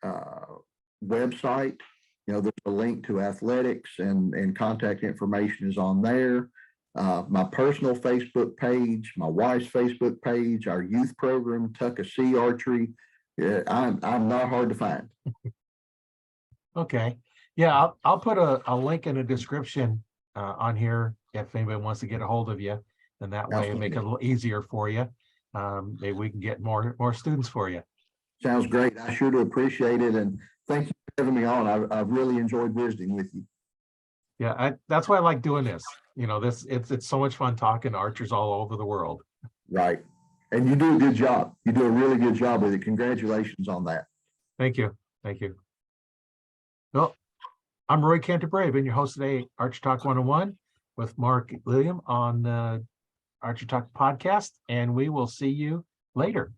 website, there's a link to athletics, and contact information is on there. My personal Facebook page, my wife's Facebook page, our youth program, Tuckasee Archery. I'm not hard to find. Okay. Yeah, I'll put a link in the description on here if anybody wants to get a hold of you. And that way it'll make it a little easier for you. Maybe we can get more students for you. Sounds great. I sure do appreciate it. And thank you for having me on. I've really enjoyed visiting with you. Yeah, that's why I like doing this. It's so much fun talking to archers all over the world. Right. And you do a good job. You do a really good job with it. Congratulations on that. Thank you. Thank you. Well, I'm Roy Canterbury. I've been your host today, Archer Talk 101 with Mark William on the Archer Talk podcast, and we will see you later.